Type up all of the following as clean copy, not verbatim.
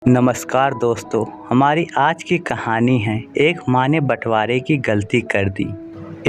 नमस्कार दोस्तों, हमारी आज की कहानी है एक माँ ने बंटवारे की गलती कर दी।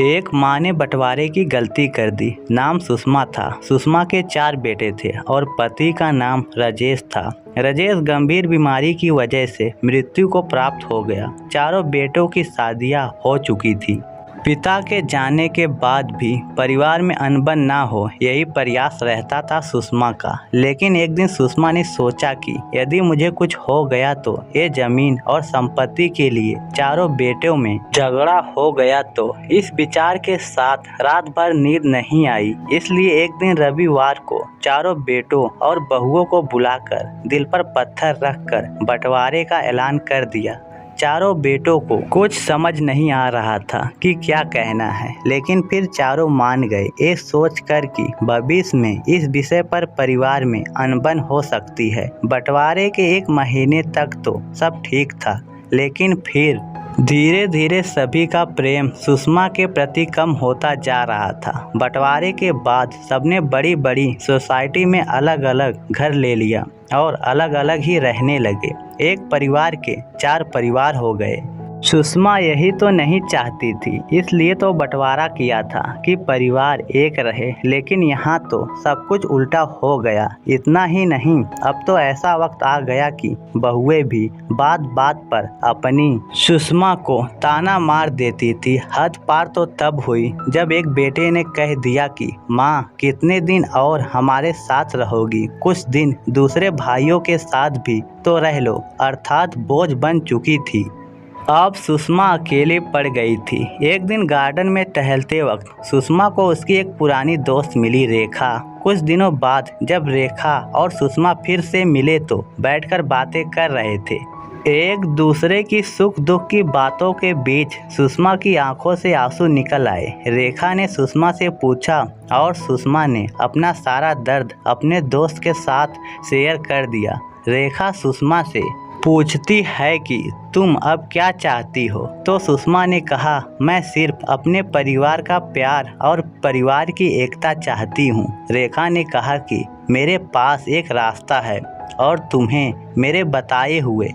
एक माँ ने बंटवारे की गलती कर दी। नाम सुषमा था। सुषमा के 4 बेटे थे और पति का नाम राजेश था। राजेश गंभीर बीमारी की वजह से मृत्यु को प्राप्त हो गया। चारों बेटों की शादियां हो चुकी थी। पिता के जाने के बाद भी परिवार में अनबन ना हो, यही प्रयास रहता था सुषमा का। लेकिन एक दिन सुषमा ने सोचा कि यदि मुझे कुछ हो गया तो ये जमीन और संपत्ति के लिए चारों बेटों में झगड़ा हो गया तो इस विचार के साथ रात भर नींद नहीं आई। इसलिए एक दिन रविवार को चारों बेटों और बहुओं को बुलाकर दिल पर पत्थर रखकर बंटवारे का ऐलान कर दिया। चारों बेटों को कुछ समझ नहीं आ रहा था कि क्या कहना है, लेकिन फिर चारों मान गए, ये सोचकर कि भविष्य में इस विषय पर परिवार में अनबन हो सकती है। बंटवारे के 1 महीने तक तो सब ठीक था, लेकिन फिर धीरे धीरे सभी का प्रेम सुषमा के प्रति कम होता जा रहा था। बंटवारे के बाद सबने बड़ी बड़ी सोसाइटी में अलग अलग घर ले लिया और अलग अलग ही रहने लगे। एक परिवार के 4 परिवार हो गए। सुषमा यही तो नहीं चाहती थी, इसलिए तो बंटवारा किया था कि परिवार एक रहे। लेकिन यहाँ तो सब कुछ उल्टा हो गया। इतना ही नहीं, अब तो ऐसा वक्त आ गया कि बहुएं भी बात बात पर अपनी सुषमा को ताना मार देती थी। हद पार तो तब हुई जब एक बेटे ने कह दिया कि माँ, कितने दिन और हमारे साथ रहोगी? कुछ दिन दूसरे भाइयों के साथ भी तो रह लो। अर्थात बोझ बन चुकी थी। अब सुषमा अकेली पड़ गई थी। एक दिन गार्डन में टहलते वक्त सुषमा को उसकी एक पुरानी दोस्त मिली, रेखा। कुछ दिनों बाद जब रेखा और सुषमा फिर से मिले तो बैठकर बातें कर रहे थे। एक दूसरे की सुख दुख की बातों के बीच सुषमा की आंखों से आंसू निकल आए। रेखा ने सुषमा से पूछा और सुषमा ने अपना सारा दर्द अपने दोस्त के साथ शेयर कर दिया। रेखा सुषमा से पूछती है कि तुम अब क्या चाहती हो? तो सुषमा ने कहा, मैं सिर्फ अपने परिवार का प्यार और परिवार की एकता चाहती हूँ। रेखा ने कहा कि मेरे पास एक रास्ता है और तुम्हें मेरे बताए हुए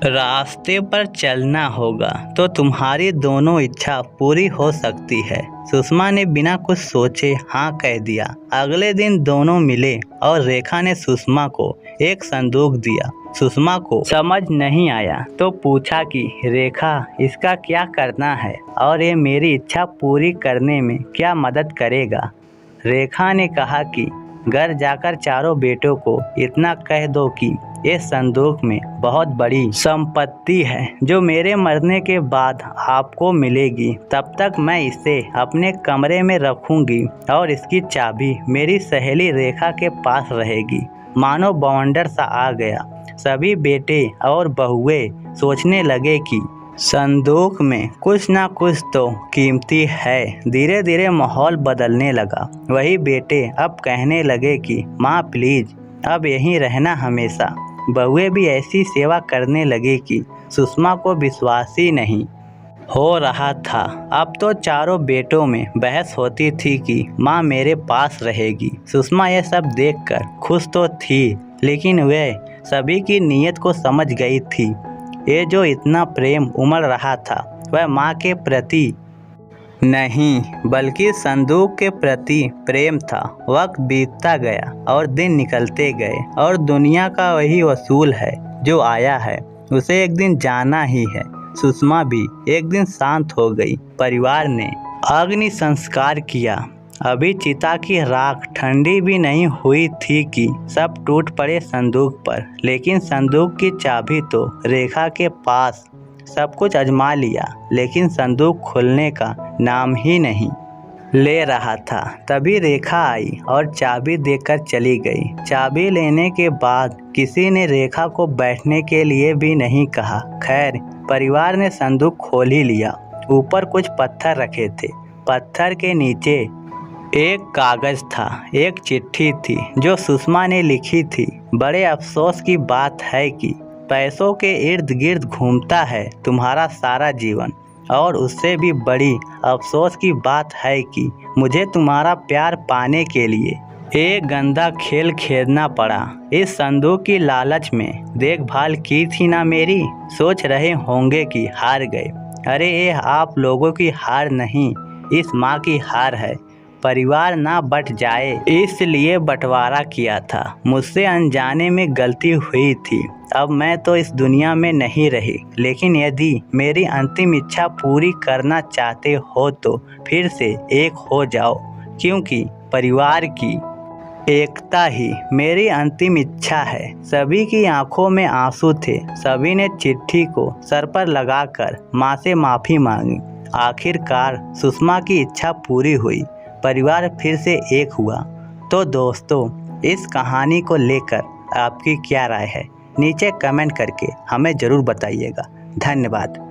रास्ते पर चलना होगा तो तुम्हारी दोनों इच्छा पूरी हो सकती है। सुषमा ने बिना कुछ सोचे हाँ कह दिया। अगले दिन दोनों मिले और रेखा ने सुषमा को एक संदूक दिया। सुषमा को समझ नहीं आया तो पूछा कि रेखा, इसका क्या करना है और ये मेरी इच्छा पूरी करने में क्या मदद करेगा? रेखा ने कहा कि घर जाकर चारों बेटों को इतना कह दो कि ये संदूक में बहुत बड़ी संपत्ति है जो मेरे मरने के बाद आपको मिलेगी। तब तक मैं इसे अपने कमरे में रखूंगी और इसकी चाबी मेरी सहेली रेखा के पास रहेगी। मानो बवंडर सा आ गया। सभी बेटे और बहुएं सोचने लगे कि संदूक में कुछ ना कुछ तो कीमती है। धीरे धीरे माहौल बदलने लगा। वही बेटे अब कहने लगे कि माँ प्लीज अब यहीं रहना हमेशा। बहुएं भी ऐसी सेवा करने लगी कि सुषमा को विश्वास ही नहीं हो रहा था। अब तो चारों बेटों में बहस होती थी कि माँ मेरे पास रहेगी। सुषमा यह सब देखकर खुश तो थी, लेकिन वह सभी की नीयत को समझ गई थी। ये जो इतना प्रेम उमड़ रहा था वह माँ के प्रति नहीं बल्कि संदूक के प्रति प्रेम था। वक्त बीतता गया और दिन निकलते गए और दुनिया का वही वसूल है जो आया है उसे एक दिन जाना ही है। सुषमा भी एक दिन शांत हो गई। परिवार ने अग्नि संस्कार किया। अभी चिता की राख ठंडी भी नहीं हुई थी कि सब टूट पड़े संदूक पर। लेकिन संदूक की चाबी तो रेखा के पास। सब कुछ आजमा लिया, लेकिन संदूक खुलने का नाम ही नहीं ले रहा था। तभी रेखा आई और चाबी देकर चली गई। चाबी लेने के बाद किसी ने रेखा को बैठने के लिए भी नहीं कहा। खैर, परिवार ने संदूक खोल ही लिया। ऊपर कुछ पत्थर रखे थे। पत्थर के नीचे एक कागज था, एक चिट्ठी थी जो सुषमा ने लिखी थी। बड़े अफसोस की बात है कि पैसों के इर्द गिर्द घूमता है तुम्हारा सारा जीवन, और उससे भी बड़ी अफसोस की बात है कि मुझे तुम्हारा प्यार पाने के लिए एक गंदा खेल खेलना पड़ा। इस संदूक की लालच में देखभाल की थी ना मेरी। सोच रहे होंगे कि हार गए। अरे ये आप लोगों की हार नहीं, इस माँ की हार है। परिवार ना बट जाए इसलिए बंटवारा किया था। मुझसे अनजाने में गलती हुई थी। अब मैं तो इस दुनिया में नहीं रही, लेकिन यदि मेरी अंतिम इच्छा पूरी करना चाहते हो तो फिर से एक हो जाओ, क्योंकि परिवार की एकता ही मेरी अंतिम इच्छा है। सभी की आंखों में आंसू थे। सभी ने चिट्ठी को सर पर लगाकर माँ से माफ़ी मांगी। आखिरकार सुषमा की इच्छा पूरी हुई, परिवार फिर से एक हुआ। तो दोस्तों, इस कहानी को लेकर आपकी क्या राय है? नीचे कमेंट करके हमें ज़रूर बताइएगा। धन्यवाद।